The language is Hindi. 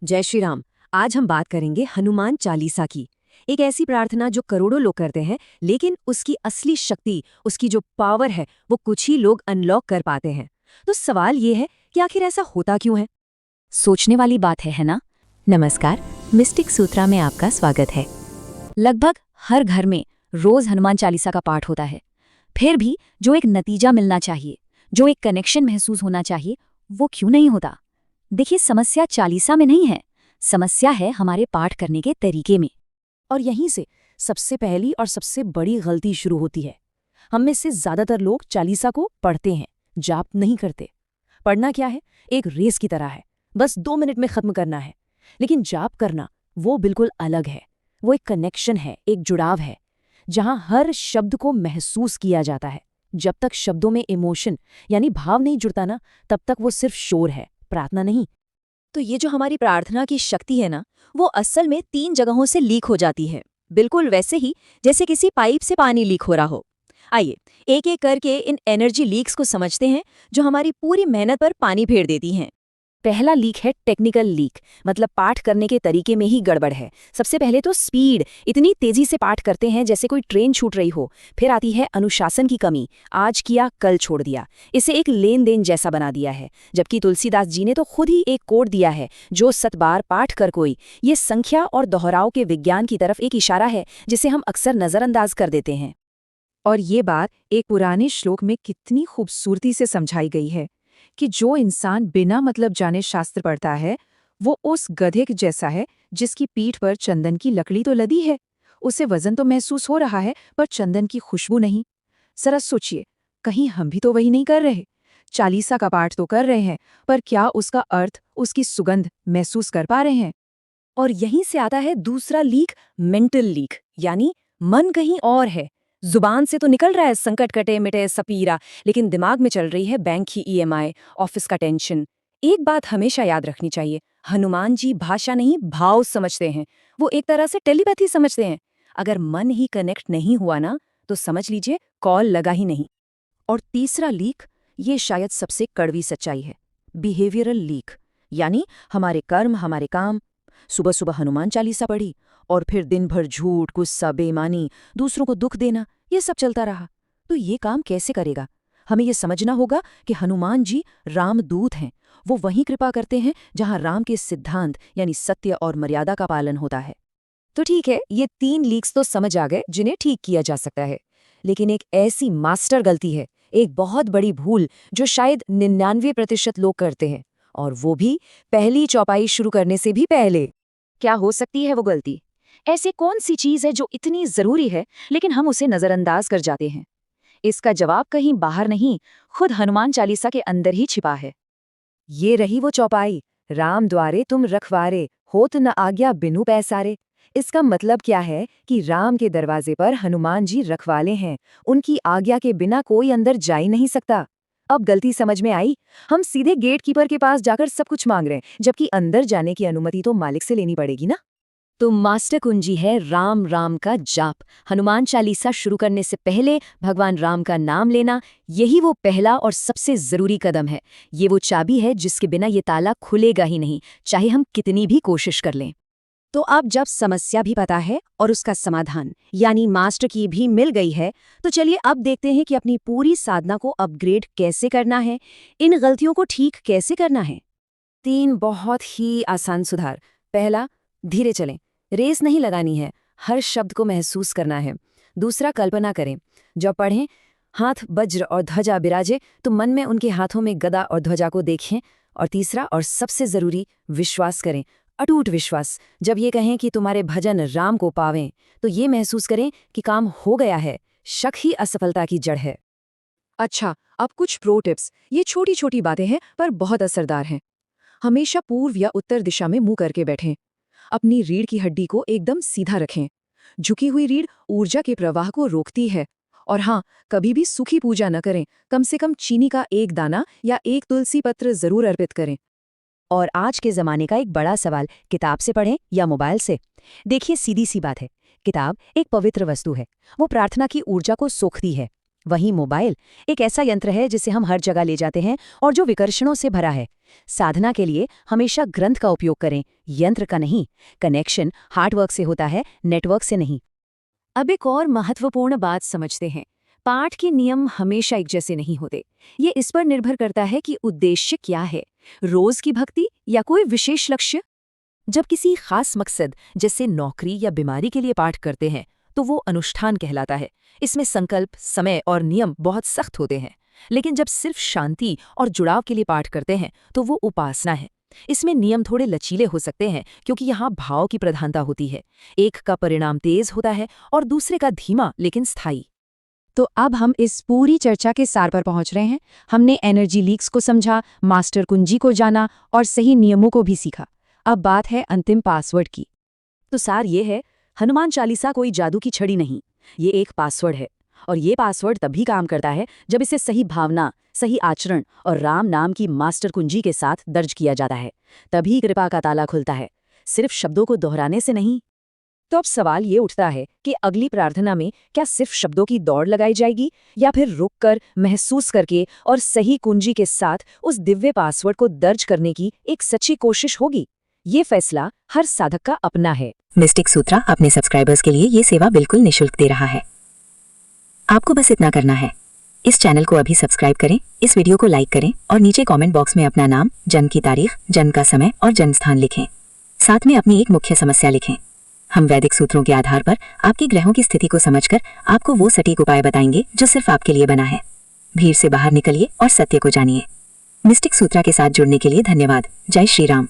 जय श्री राम। आज हम बात करेंगे हनुमान चालीसा की। एक ऐसी प्रार्थना जो करोड़ों लोग करते हैं, लेकिन उसकी असली शक्ति, उसकी जो पावर है, वो कुछ ही लोग अनलॉक कर पाते हैं। तो सवाल ये है कि आखिर ऐसा होता क्यों है? सोचने वाली बात है ना। नमस्कार, मिस्टिक सूत्रा में आपका स्वागत है। लगभग हर घर में रोज हनुमान चालीसा का पाठ होता है। फिर भी जो एक नतीजा मिलना चाहिए, जो एक कनेक्शन महसूस होना चाहिए, वो क्यों नहीं होता? देखिए, समस्या चालीसा में नहीं है, समस्या है हमारे पाठ करने के तरीके में। और यहीं से सबसे पहली और सबसे बड़ी गलती शुरू होती है। हम में से ज्यादातर लोग चालीसा को पढ़ते हैं, जाप नहीं करते। पढ़ना क्या है? एक रेस की तरह है, बस 2 मिनट में खत्म करना है। लेकिन जाप करना वो बिल्कुल अलग है। वो एक कनेक्शन है, एक जुड़ाव है, जहां हर शब्द को महसूस किया जाता है। जब तक शब्दों में इमोशन यानी भाव नहीं जुड़ता ना, तब तक वो सिर्फ शोर है, प्रार्थना नहीं। तो ये जो हमारी प्रार्थना की शक्ति है ना, वो असल में 3 जगहों से लीक हो जाती है, बिल्कुल वैसे ही जैसे किसी पाइप से पानी लीक हो रहा हो। आइए एक एक करके इन एनर्जी लीक्स को समझते हैं, जो हमारी पूरी मेहनत पर पानी फेर देती हैं। पहला लीक है टेक्निकल लीक, मतलब पाठ करने के तरीके में ही गड़बड़ है। सबसे पहले तो स्पीड, इतनी तेजी से पाठ करते हैं जैसे कोई ट्रेन छूट रही हो। फिर आती है अनुशासन की कमी, आज किया कल छोड़ दिया। इसे एक लेन देन जैसा बना दिया है, जबकि तुलसीदास जी ने तो खुद ही एक कोड दिया है, जो 7 बार पाठ कर कोई। ये संख्या और दोहराव के विज्ञान की तरफ एक इशारा है, जिसे हम अक्सर नजरअंदाज कर देते हैं। और ये बात एक पुराने श्लोक में कितनी खूबसूरती से समझाई गई है कि जो इंसान बिना मतलब जाने शास्त्र पढ़ता है, वो उस गधे के जैसा है जिसकी पीठ पर चंदन की लकड़ी तो लदी है। उसे वजन तो महसूस हो रहा है, पर चंदन की खुशबू नहीं। जरा सोचिए, कहीं हम भी तो वही नहीं कर रहे? चालीसा का पाठ तो कर रहे हैं, पर क्या उसका अर्थ, उसकी सुगंध महसूस कर पा रहे हैं? और यहीं से आता है दूसरा लीक, मेंटल लीक, यानी मन कहीं और है। जुबान से तो निकल रहा है संकट कटे मिटे सपीरा, लेकिन दिमाग में चल रही है बैंक की ईएमआई, ऑफिस का टेंशन। एक बात हमेशा याद रखनी चाहिए, हनुमान जी भाषा नहीं भाव समझते हैं। वो एक तरह से टेलीपैथी समझते हैं। अगर मन ही कनेक्ट नहीं हुआ ना, तो समझ लीजिए कॉल लगा ही नहीं। और तीसरा लीक, ये शायद सबसे कड़वी सच्चाई है, बिहेवियरल लीक, यानी हमारे कर्म, हमारे काम। सुबह सुबह हनुमान चालीसा पढ़ी और फिर दिन भर झूठ, गुस्सा, बेईमानी, दूसरों को दुख देना, ये सब चलता रहा। तो ये काम कैसे करेगा? हमें ये समझना होगा कि हनुमान जी रामदूत हैं। वो वहीं कृपा करते हैं जहां राम के सिद्धांत यानी सत्य और मर्यादा का पालन होता है। तो ठीक है, ये 3 लीक्स तो समझ आ गए जिन्हें ठीक किया जा सकता है। लेकिन एक ऐसी मास्टर गलती है, एक बहुत बड़ी भूल, जो शायद 99% लोग करते हैं, और वो भी पहली चौपाई शुरू करने से भी पहले। क्या हो सकती है वो गलती? ऐसी कौन सी चीज है जो इतनी जरूरी है, लेकिन हम उसे नजरअंदाज कर जाते हैं? इसका जवाब कहीं बाहर नहीं, खुद हनुमान चालीसा के अंदर ही छिपा है। ये रही वो चौपाई, राम द्वारे तुम रखवारे, होत न आज्ञा बिनु पैसारे। इसका मतलब क्या है कि राम के दरवाजे पर हनुमान जी रखवाले हैं, उनकी आज्ञा के बिना कोई अंदर जा ही नहीं सकता। अब गलती समझ में आई? हम सीधे गेट कीपर के पास जाकर सब कुछ मांग रहे हैं, जबकि अंदर जाने की अनुमति तो मालिक से लेनी पड़ेगी ना। तो मास्टर कुंजी है राम राम का जाप। हनुमान चालीसा शुरू करने से पहले भगवान राम का नाम लेना, यही वो पहला और सबसे जरूरी कदम है। ये वो चाबी है जिसके बिना ये ताला खुलेगा ही नहीं, चाहे हम कितनी भी कोशिश कर लें। तो अब जब समस्या भी पता है और उसका समाधान यानी मास्टर की भी मिल गई है, तो चलिए अब देखते हैं कि अपनी पूरी साधना को अपग्रेड कैसे करना है, इन गलतियों को ठीक कैसे करना है। 3 बहुत ही आसान सुधार। पहला, धीरे चलें, रेस नहीं लगानी है, हर शब्द को महसूस करना है। दूसरा, कल्पना करें, जब पढ़ें हाथ वज्र और ध्वजा बिराजे तो मन में उनके हाथों में गदा और ध्वजा को देखें। और तीसरा और सबसे जरूरी, विश्वास करें, अटूट विश्वास। जब ये कहें कि तुम्हारे भजन राम को पावें, तो ये महसूस करें कि काम हो गया है। शक ही असफलता की जड़ है। अच्छा, अब कुछ प्रो टिप्स। ये छोटी छोटी बातें हैं पर बहुत असरदार हैं। हमेशा पूर्व या उत्तर दिशा में मुंह करके बैठें। अपनी रीढ़ की हड्डी को एकदम सीधा रखें। झुकी हुई रीढ़ ऊर्जा के प्रवाह को रोकती है। और हाँ, कभी भी सूखी पूजा न करें, कम से कम चीनी का 1 दाना या 1 तुलसी पत्र जरूर अर्पित करें। और आज के ज़माने का एक बड़ा सवाल, किताब से पढ़ें या मोबाइल से? देखिए, सीधी सी बात है, किताब एक पवित्र वस्तु है। वो प्रार्थना की ऊर्जा को सोखती है। वहीं मोबाइल एक ऐसा यंत्र है जिसे हम हर जगह ले जाते हैं और जो विकर्षणों से भरा है। साधना के लिए हमेशा ग्रंथ का उपयोग करें, यंत्र का नहीं। कनेक्शन हार्डवर्क से होता है, नेटवर्क से नहीं। अब एक और महत्वपूर्ण बात समझते हैं। पाठ के नियम हमेशा एक जैसे नहीं होते। ये इस पर निर्भर करता है कि उद्देश्य क्या है, रोज की भक्ति या कोई विशेष लक्ष्य। जब किसी खास मकसद जैसे नौकरी या बीमारी के लिए पाठ करते हैं तो वो अनुष्ठान कहलाता है। इसमें संकल्प, समय और नियम बहुत सख्त होते हैं। लेकिन जब सिर्फ शांति और जुड़ाव के लिए पाठ करते हैं तो वो उपासना है। इसमें नियम थोड़े लचीले हो सकते हैं क्योंकि यहाँ भाव की प्रधानता होती है। एक का परिणाम तेज होता है और दूसरे का धीमा लेकिन स्थायी। तो अब हम इस पूरी चर्चा के सार पर पहुंच रहे हैं। हमने एनर्जी लीक्स को समझा, मास्टर कुंजी को जाना और सही नियमों को भी सीखा। अब बात है अंतिम पासवर्ड की। तो सार ये है, हनुमान चालीसा कोई जादू की छड़ी नहीं, ये एक पासवर्ड है। और ये पासवर्ड तभी काम करता है जब इसे सही भावना, सही आचरण और राम नाम की मास्टर कुंजी के साथ दर्ज किया जाता है। तभी कृपा का ताला खुलता है, सिर्फ शब्दों को दोहराने से नहीं। तो अब सवाल ये उठता है कि अगली प्रार्थना में क्या सिर्फ शब्दों की दौड़ लगाई जाएगी या फिर रुककर, महसूस करके और सही कुंजी के साथ उस दिव्य पासवर्ड को दर्ज करने की एक सच्ची कोशिश होगी? ये फैसला हर साधक का अपना है। मिस्टिक सूत्रा अपने सब्सक्राइबर्स के लिए ये सेवा बिल्कुल निःशुल्क दे रहा है। आपको बस इतना करना है, इस चैनल को अभी सब्सक्राइब करें, इस वीडियो को लाइक करें और नीचे कमेंट बॉक्स में अपना नाम, जन्म की तारीख, जन्म का समय और जन्म स्थान लिखें। साथ में अपनी एक मुख्य समस्या लिखें। हम वैदिक सूत्रों के आधार पर आपके ग्रहों की स्थिति को समझकर आपको वो सटीक उपाय बताएंगे जो सिर्फ आपके लिए बना है। भीड़ से बाहर निकलिए और सत्य को जानिए। मिस्टिक सूत्रा के साथ जुड़ने के लिए धन्यवाद। जय श्री राम।